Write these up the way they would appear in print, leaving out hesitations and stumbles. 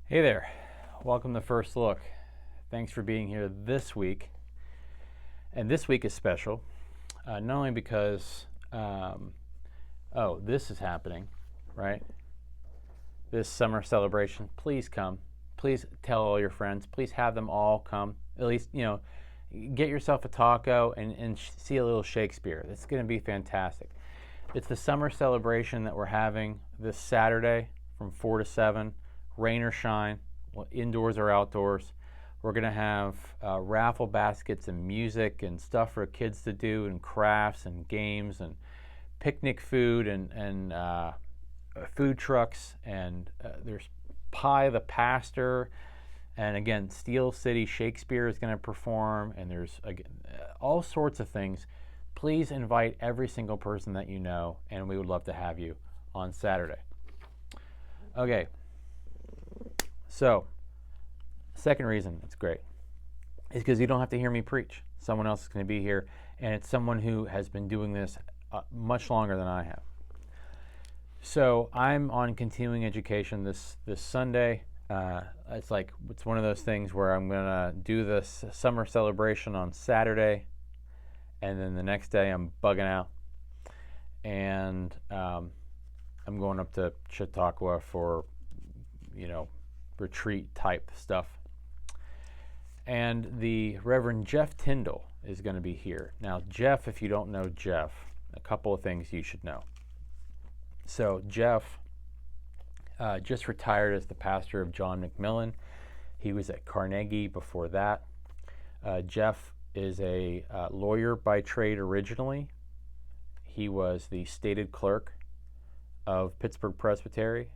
Hey there, welcome to First Look. Thanks for being here this week. And this week is special, not only because, this is happening, right? This summer celebration. Please come. Please tell all your friends. Please have them all come. At least, get yourself a taco and see a little Shakespeare. It's going to be fantastic. It's the summer celebration that we're having this Saturday from 4 to 7, rain or shine, indoors or outdoors. We're going to have raffle baskets and music and stuff for kids to do, and crafts and games and picnic food and food trucks. And there's Pie the Pastor. And again, Steel City Shakespeare is going to perform. And there's all sorts of things. Please invite every single person that you know, and we would love to have you on Saturday. Okay, so second reason it's great is because you don't have to hear me preach. Someone else is going to be here, and it's someone who has been doing this much longer than I have. So I'm on continuing education this Sunday. It's one of those things where I'm going to do this summer celebration on Saturday, and then the next day I'm bugging out, and I'm going up to Chautauqua for, retreat type stuff. And the Reverend Jeff Tyndall is going to be here. Now, Jeff, if you don't know Jeff, a couple of things you should know. So Jeff just retired as the pastor of John McMillan. He was at Carnegie before that. Jeff is a lawyer by trade originally. He was the stated clerk of Pittsburgh Presbytery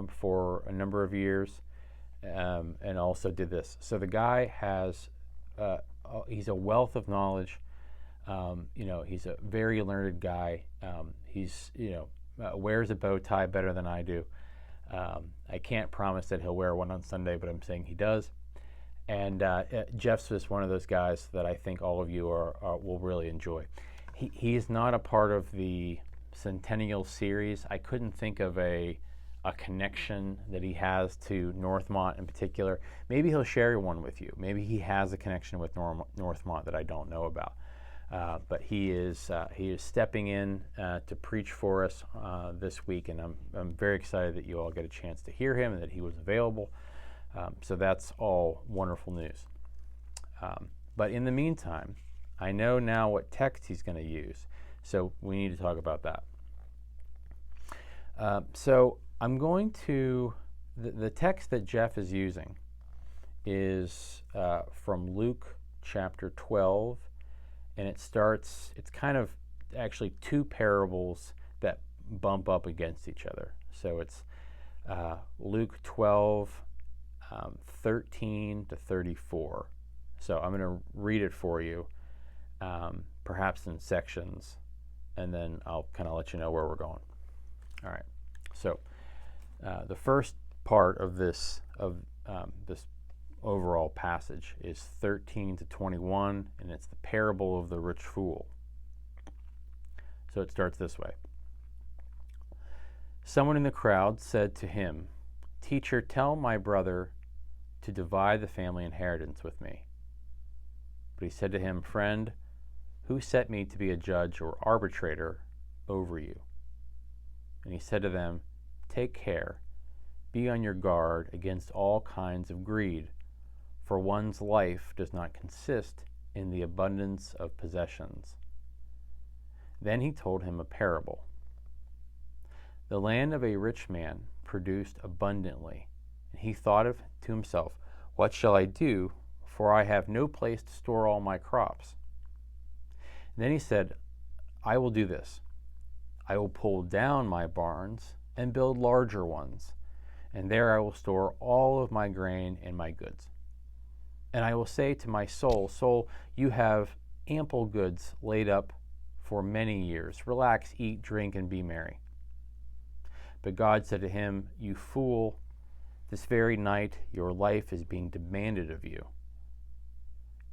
for a number of years, and also did this. So the guy has, he's a wealth of knowledge. He's a very learned guy. He's, wears a bow tie better than I do. I can't promise that he'll wear one on Sunday, but I'm saying he does. And Jeff's just one of those guys that I think all of you will really enjoy. He is not a part of the Centennial series. I couldn't think of a connection that he has to Northmont in particular. Maybe he'll share one with you. Maybe he has a connection with Northmont that I don't know about. But he is stepping in to preach for us this week, and I'm very excited that you all get a chance to hear him and that he was available. So that's all wonderful news. But in the meantime, I know now what text he's going to use, so we need to talk about that. So I'm going to, the text that Jeff is using is from Luke chapter 12, and it's kind of actually two parables that bump up against each other. So it's Luke 12, 13 to 34. So I'm going to read it for you, perhaps in sections, and then I'll kind of let you know where we're going. All right. So the first part of this overall passage is 13 to 21, and it's the parable of the rich fool. So it starts this way. Someone in the crowd said to him, "Teacher, tell my brother to divide the family inheritance with me." But he said to him, "Friend, who set me to be a judge or arbitrator over you?" And he said to them, "Take care, be on your guard against all kinds of greed, for one's life does not consist in the abundance of possessions." Then he told him a parable. The land of a rich man produced abundantly, and he thought to himself, "What shall I do? For I have no place to store all my crops." And then he said, "I will do this. I will pull down my barns and build larger ones, and there I will store all of my grain and my goods. And I will say to my soul, 'Soul, you have ample goods laid up for many years. Relax, eat, drink, and be merry.' But God said to him, 'You fool, this very night your life is being demanded of you.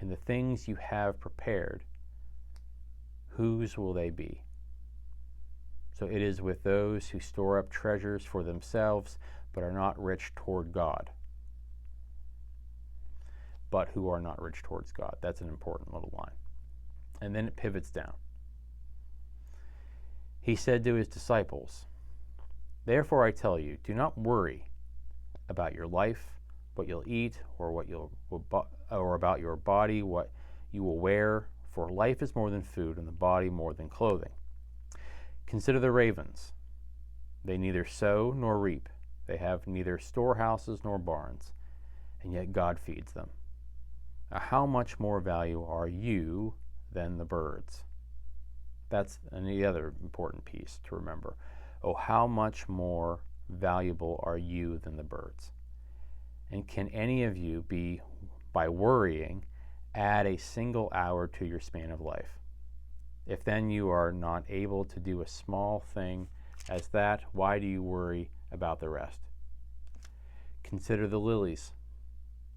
And the things you have prepared, whose will they be?' So it is with those who store up treasures for themselves, but are not rich toward God. But who are not rich towards God. That's an important little line. And then it pivots down. He said to his disciples, "Therefore I tell you, do not worry about your life, what you'll eat, or about your body, what you will wear. For life is more than food, and the body more than clothing. Consider the ravens. They neither sow nor reap. They have neither storehouses nor barns, and yet God feeds them. How much more value are you than the birds?" That's the other important piece to remember. Oh, how much more valuable are you than the birds? And can any of you by worrying, add a single hour to your span of life? If then you are not able to do a small thing as that, why do you worry about the rest? Consider the lilies,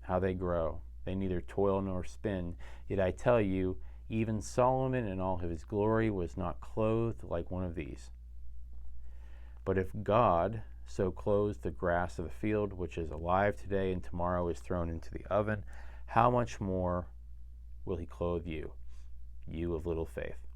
how they grow. They neither toil nor spin. Yet I tell you, even Solomon in all of his glory was not clothed like one of these. But if God so clothes the grass of the field, which is alive today and tomorrow is thrown into the oven, how much more will he clothe you, you of little faith?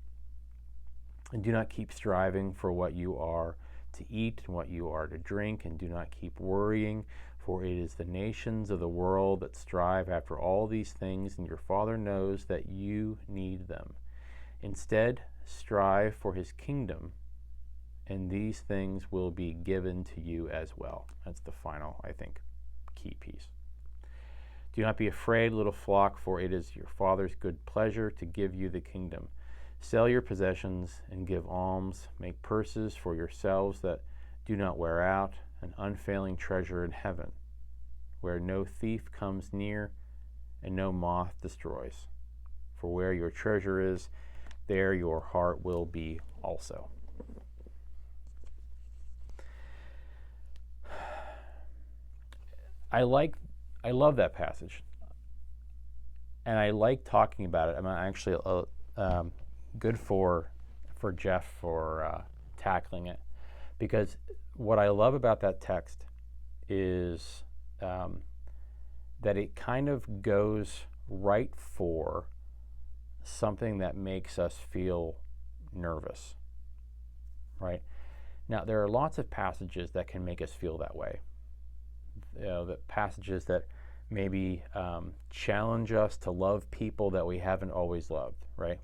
And do not keep striving for what you are to eat and what you are to drink, and do not keep worrying, for it is the nations of the world that strive after all these things, and your Father knows that you need them. Instead, strive for his kingdom, and these things will be given to you as well. That's the final, I think, key piece. Do not be afraid, little flock, for it is your Father's good pleasure to give you the kingdom. Sell your possessions and give alms. Make purses for yourselves that do not wear out, an unfailing treasure in heaven, where no thief comes near and no moth destroys. For where your treasure is, there your heart will be also. I love that passage, and I like talking about it. I'm actually good for Jeff for tackling it, because what I love about that text is that it kind of goes right for something that makes us feel nervous, right? Now, there are lots of passages that can make us feel that way. The passages that maybe challenge us to love people that we haven't always loved, right?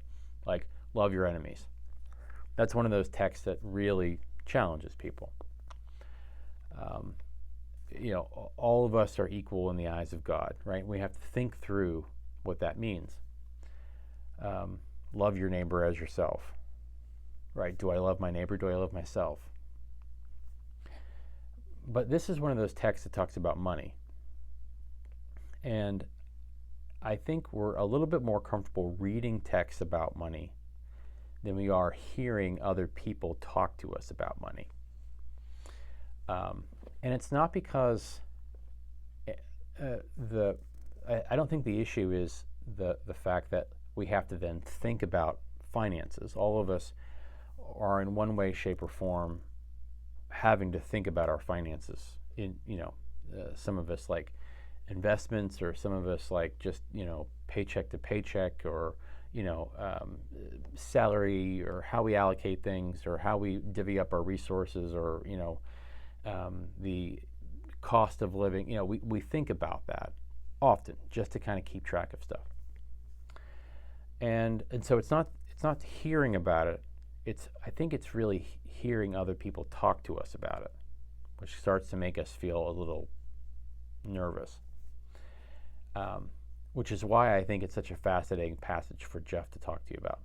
Like, love your enemies. That's one of those texts that really challenges people. All of us are equal in the eyes of God, right? We have to think through what that means. Love your neighbor as yourself, right? Do I love my neighbor? Do I love myself? But this is one of those texts that talks about money. And I think we're a little bit more comfortable reading texts about money than we are hearing other people talk to us about money. And it's not because I don't think the issue is the fact that we have to then think about finances. All of us are in one way, shape, or form having to think about our finances. Some of us like investments, or some of us like just paycheck to paycheck, or salary, or how we allocate things, or how we divvy up our resources, or the cost of living. We think about that often just to kind of keep track of stuff. And so it's not hearing about it. I think it's really hearing other people talk to us about it, which starts to make us feel a little nervous. Which is why I think it's such a fascinating passage for Jeff to talk to you about.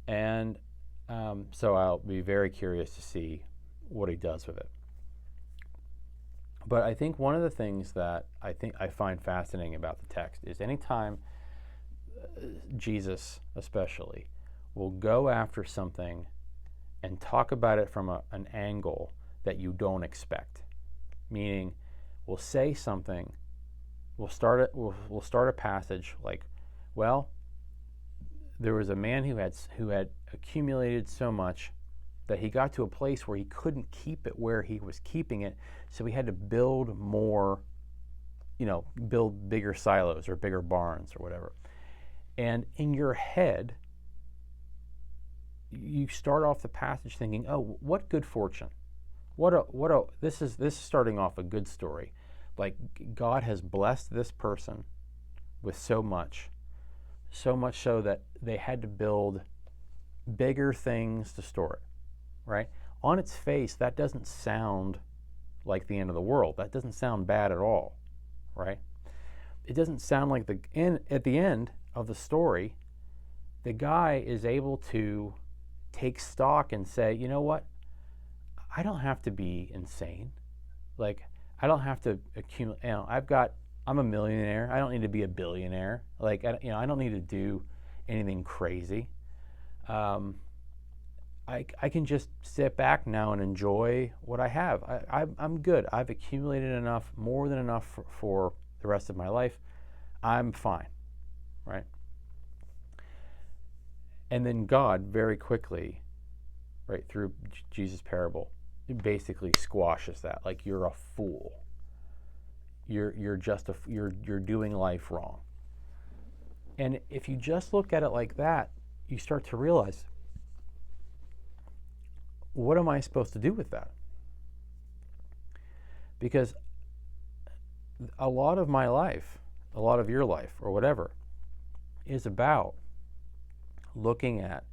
And so I'll be very curious to see what he does with it. But I think one of the things that I find fascinating about the text is anytime Jesus especially will go after something and talk about it from an angle that you don't expect. Meaning, we'll say something, we'll start a passage like, well, there was a man who had accumulated so much, that he got to a place where he couldn't keep it where he was keeping it, so he had to build more, build bigger silos or bigger barns or whatever. And in your head, you start off the passage thinking, oh, what good fortune. This is starting off a good story. Like, God has blessed this person with so much so that they had to build bigger things to store it, right? On its face, that doesn't sound like the end of the world. That doesn't sound bad at all, right? It doesn't sound like at the end of the story, the guy is able to take stock and say, you know what? I don't have to be insane. Like, I don't have to accumulate, I'm a millionaire. I don't need to be a billionaire. Like, I don't need to do anything crazy. I can just sit back now and enjoy what I have. I'm good. I've accumulated enough, more than enough for the rest of my life. I'm fine, right? And then God very quickly, right, through Jesus' parable, basically squashes that. Like, you're a fool. You're doing life wrong. And if you just look at it like that, you start to realize, what am I supposed to do with that? Because a lot of my life, a lot of your life, or whatever, is about looking at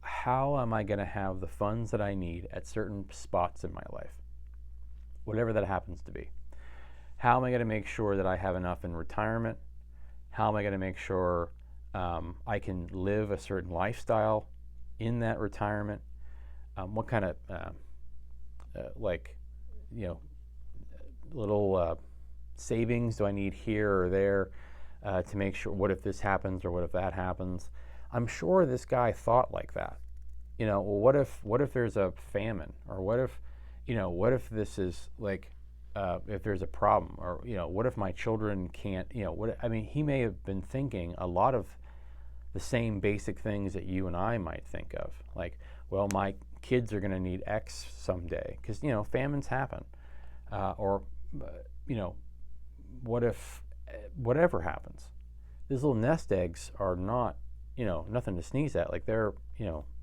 how am I going to have the funds that I need at certain spots in my life, whatever that happens to be. How am I going to make sure that I have enough in retirement? How am I going to make sure I can live a certain lifestyle in that retirement? What kind of little savings do I need here or there to make sure, what if this happens or what if that happens? I'm sure this guy thought like that. Well, what if there's a famine, or what if this is like, if there's a problem, or what if my children can't, he may have been thinking a lot of the same basic things that you and I might think of, like, well, my kids are going to need X someday, because famines happen, or what if whatever happens? These little nest eggs are not nothing to sneeze at. Like, they're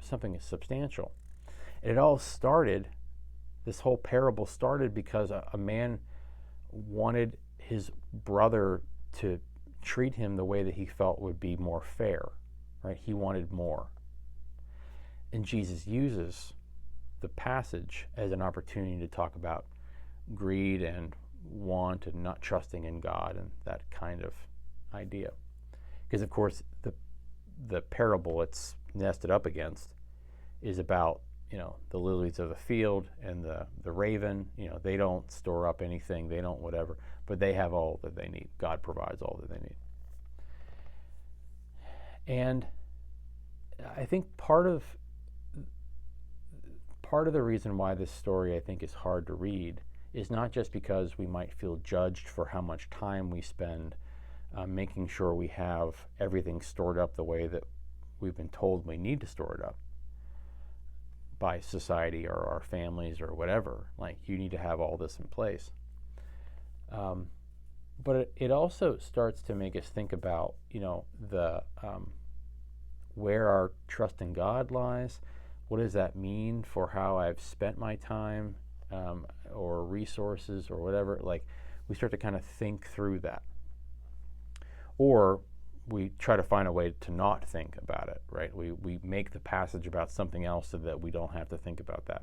something substantial. And it all started. This whole parable started because a man wanted his brother to treat him the way that he felt would be more fair, right? He wanted more. And Jesus uses the passage as an opportunity to talk about greed and want and not trusting in God and that kind of idea. Because, of course, the parable it's nested up against is about the lilies of the field and the raven. They don't store up anything, they don't whatever, but they have all that they need. God provides all that they need. And I think part of the reason why this story, I think, is hard to read is not just because we might feel judged for how much time we spend making sure we have everything stored up the way that we've been told we need to store it up by society or our families or whatever. Like, you need to have all this in place. But it also starts to make us think about, where our trust in God lies. What does that mean for how I've spent my time or resources or whatever? Like, we start to kind of think through that. Or we try to find a way to not think about it, right? We make the passage about something else so that we don't have to think about that.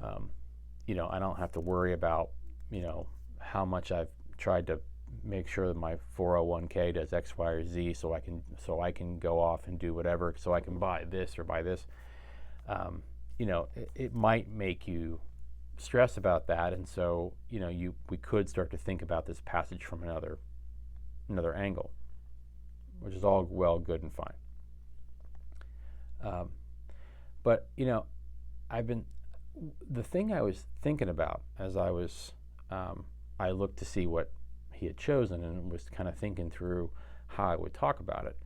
I don't have to worry about, how much I've tried to make sure that my 401k does X, Y, or Z, so I can go off and do whatever, so I can buy this or buy this. It might make you stress about that, and so we could start to think about this passage from another angle, which is all well, good, and fine. But the thing I was thinking about as I looked to see what he had chosen and was kind of thinking through how I would talk about it,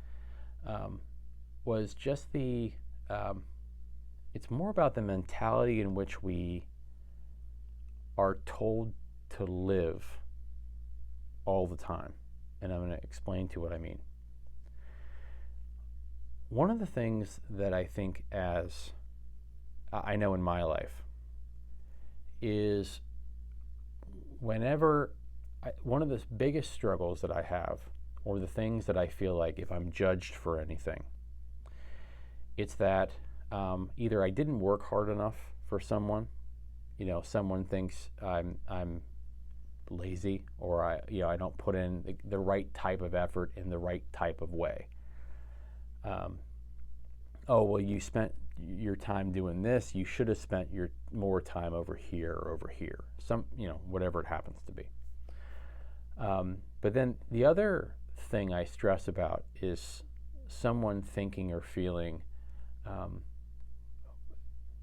was just the it's more about the mentality in which we are told to live all the time. And I'm going to explain to you what I mean. One of the things that I think as I know in my life is one of the biggest struggles that I have, or the things that I feel like if I'm judged for anything, it's that either I didn't work hard enough for someone, someone thinks I'm lazy, or I don't put in the right type of effort in the right type of way. Oh, well, you spent your time doing this. You should have spent your more time over here or over here. Whatever it happens to be. But then the other thing I stress about is someone thinking or feeling, oh,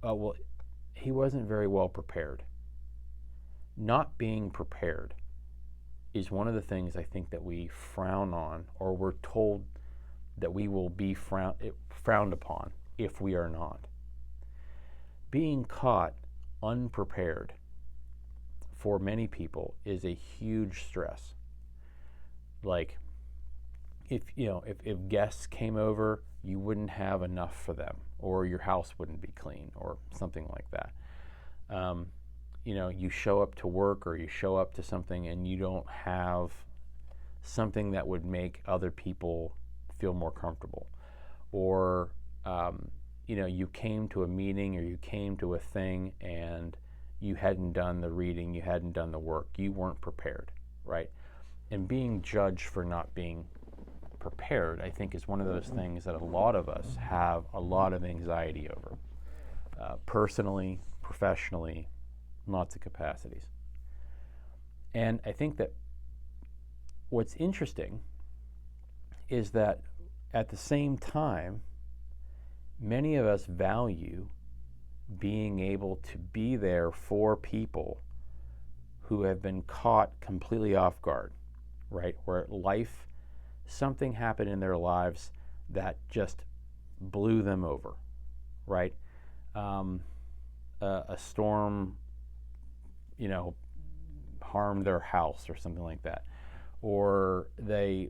well, he wasn't very well prepared. Not being prepared is one of the things I think that we frown on, or we're told that we will be frowned upon if we are not. Being caught unprepared for many people is a huge stress. Like, if guests came over, you wouldn't have enough for them, or your house wouldn't be clean, or something like that. You show up to work, or you show up to something, and you don't have something that would make other people feel more comfortable. Or, you came to a meeting, or you came to a thing, and you hadn't done the reading, you hadn't done the work, you weren't prepared, right? And being judged for not being prepared, I think, is one of those things that a lot of us have a lot of anxiety over, personally, professionally, lots of capacities. And I think that what's interesting is that at the same time, many of us value being able to be there for people who have been caught completely off guard, right? Where something happened in their lives that just blew them over, right? A storm, harmed their house or something like that. Or they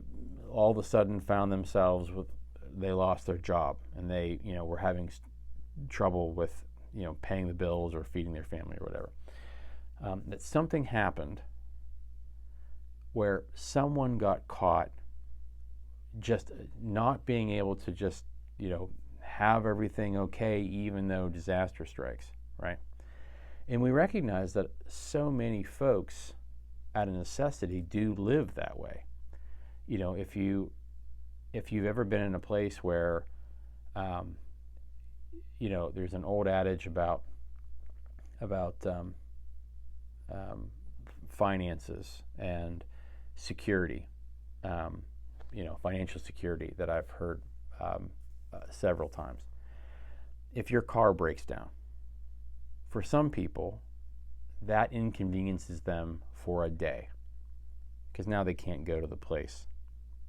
all of a sudden found themselves they lost their job, and they, were having trouble with, paying the bills or feeding their family or whatever. That something happened where someone got caught just not being able to just, have everything okay, even though disaster strikes, right? And we recognize that so many folks out of necessity do live that way. If you've ever been in a place where, there's an old adage about finances and security, financial security, that I've heard several times. If your car breaks down, for some people, that inconveniences them for a day, because now they can't go to the place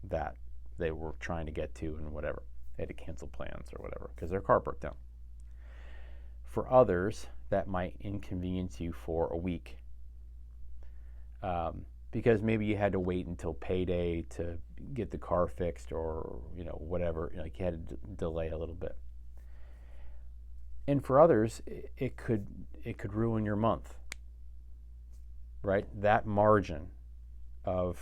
that they were trying to get to and whatever. They had to cancel plans or whatever because their car broke down. For others, that might inconvenience you for a week, because maybe you had to wait until payday to get the car fixed, or whatever. Like, you had to delay a little bit. And for others, it could ruin your month, right? That margin of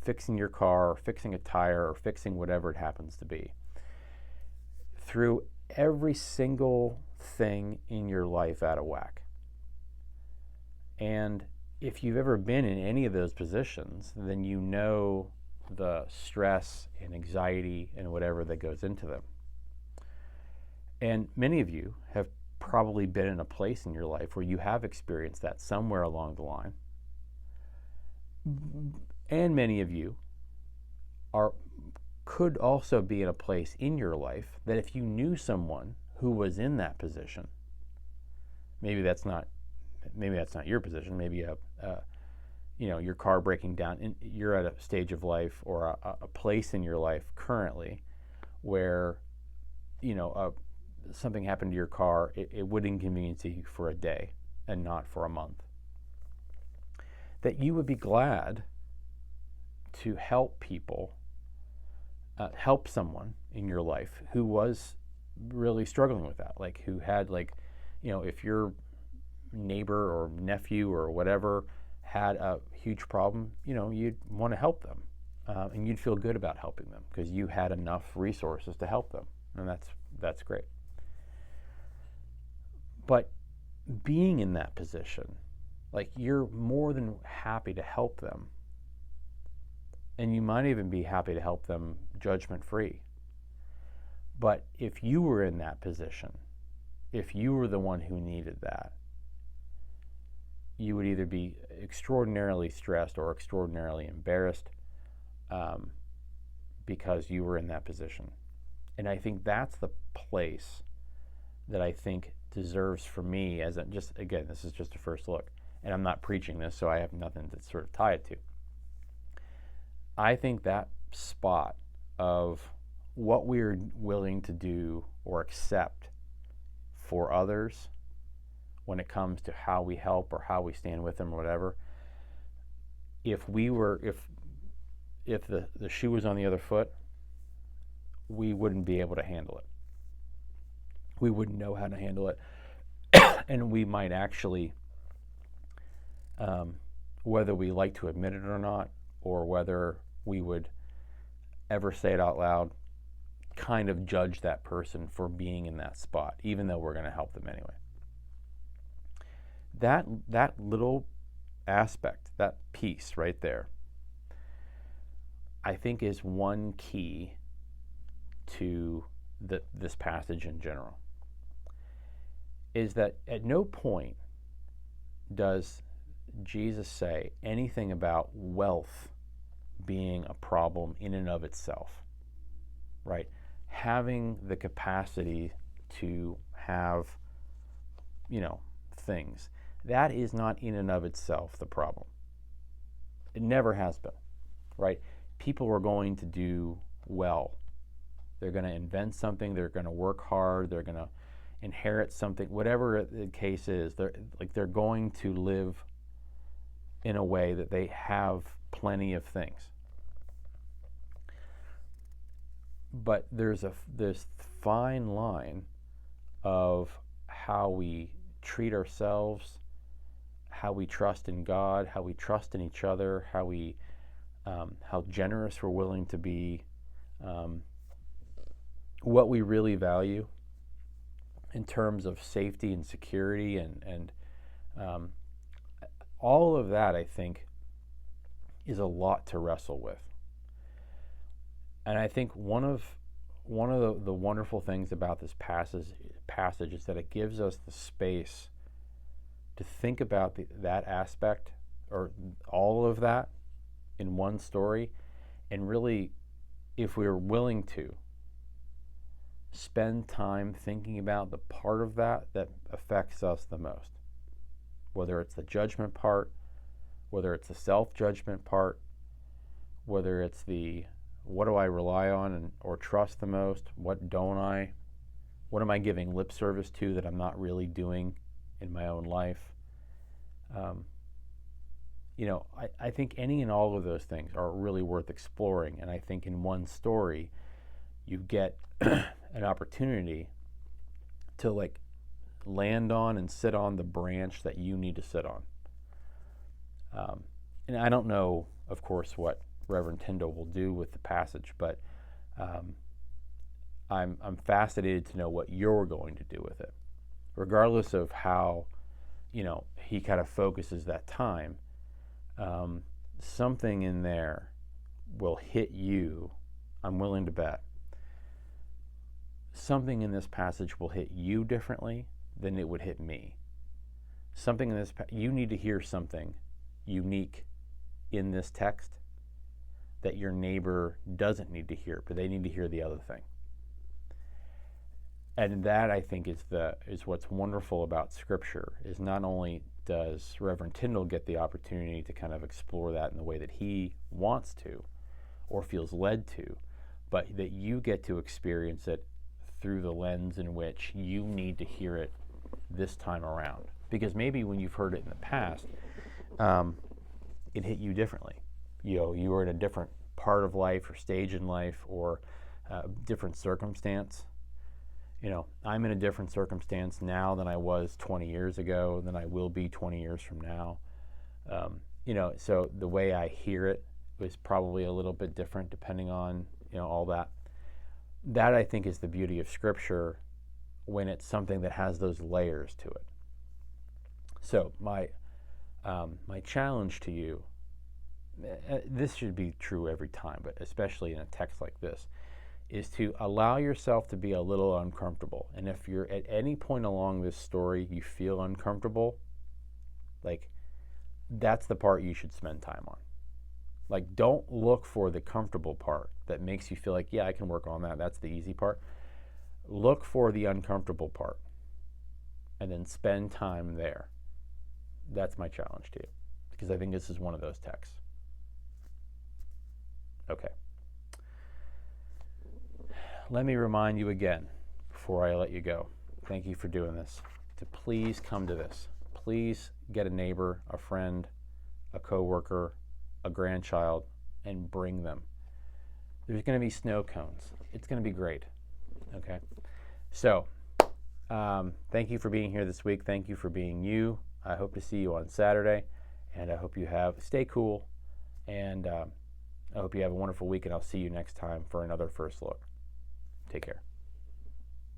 fixing your car, or fixing a tire, or fixing whatever it happens to be, threw every single thing in your life out of whack. And if you've ever been in any of those positions, then you know the stress and anxiety and whatever that goes into them. And many of you have probably been in a place in your life where you have experienced that somewhere along the line. And many of you could also be in a place in your life that if you knew someone who was in that position, maybe that's not your position. Maybe your car breaking down, and you're at a stage of life or a place in your life currently where something happened to your car, it would inconvenience you for a day and not for a month. That you would be glad to help people, help someone in your life who was really struggling with that, like who had if your neighbor or nephew or whatever had a huge problem, you'd want to help them, and you'd feel good about helping them because you had enough resources to help them, and that's great. But being in that position, like you're more than happy to help them, and you might even be happy to help them judgment-free. But if you were in that position, if you were the one who needed that, you would either be extraordinarily stressed or extraordinarily embarrassed because you were in that position. And I think that's the place that I think deserves for me, again, this is just a first look, and I'm not preaching this, so I have nothing to sort of tie it to. I think that spot of what we're willing to do or accept for others when it comes to how we help or how we stand with them or whatever, if the shoe was on the other foot, we wouldn't be able to handle it. We wouldn't know how to handle it. And we might actually, whether we like to admit it or not, or whether we would ever say it out loud, kind of judge that person for being in that spot, even though we're going to help them anyway. That little aspect, that piece right there, I think is one key to this passage in general, is that at no point does Jesus say anything about wealth being a problem in and of itself, right? Having the capacity to have, things. That is not in and of itself the problem. It never has been, right? People are going to do well. They're going to invent something. They're going to work hard. They're going to inherit something. Whatever the case is, they're going to live in a way that they have plenty of things. But there's this fine line of how we treat ourselves, how we trust in God, how we trust in each other, how generous we're willing to be, what we really value in terms of safety and security, and all of that, I think, is a lot to wrestle with. And I think one of the wonderful things about this passage is that it gives us the space to think about that aspect, or all of that, in one story, and really, if we're willing to, spend time thinking about the part of that affects us the most. Whether it's the judgment part, whether it's the self-judgment part, whether it's the what do I rely on or trust the most, what don't I, what am I giving lip service to that I'm not really doing in my own life. I think any and all of those things are really worth exploring, and I think in one story you get an opportunity to land on and sit on the branch that you need to sit on. And I don't know, of course, what Reverend Tyndall will do with the passage, but I'm fascinated to know what you're going to do with it, regardless of how he kind of focuses that time. Something in there will hit you. I'm willing to bet something in this passage will hit you differently than it would hit me. Something in this you need to hear something unique in this text that your neighbor doesn't need to hear, but they need to hear the other thing. And that, I think, is what's wonderful about Scripture, is not only does Reverend Tyndall get the opportunity to kind of explore that in the way that he wants to or feels led to, but that you get to experience it through the lens in which you need to hear it this time around. Because maybe when you've heard it in the past, it hit you differently. You were in a different part of life or stage in life or different circumstance. I'm in a different circumstance now than I was 20 years ago, than I will be 20 years from now. So the way I hear it was probably a little bit different depending on, all that. That, I think, is the beauty of Scripture when it's something that has those layers to it. So my challenge to you, this should be true every time, but especially in a text like this, is to allow yourself to be a little uncomfortable. And if you're at any point along this story you feel uncomfortable, that's the part you should spend time on. Don't look for the comfortable part that makes you feel like, yeah, I can work on that. That's the easy part. Look for the uncomfortable part and then spend time there. That's my challenge to you, because I think this is one of those texts. Okay. Let me remind you again, before I let you go, thank you for doing this, to please come to this. Please get a neighbor, a friend, a coworker, a grandchild, and bring them. There's going to be snow cones. It's going to be great. Okay? So, thank you for being here this week. Thank you for being you. I hope to see you on Saturday, and I hope you stay cool, and I hope you have a wonderful week, and I'll see you next time for another First Look. Take care.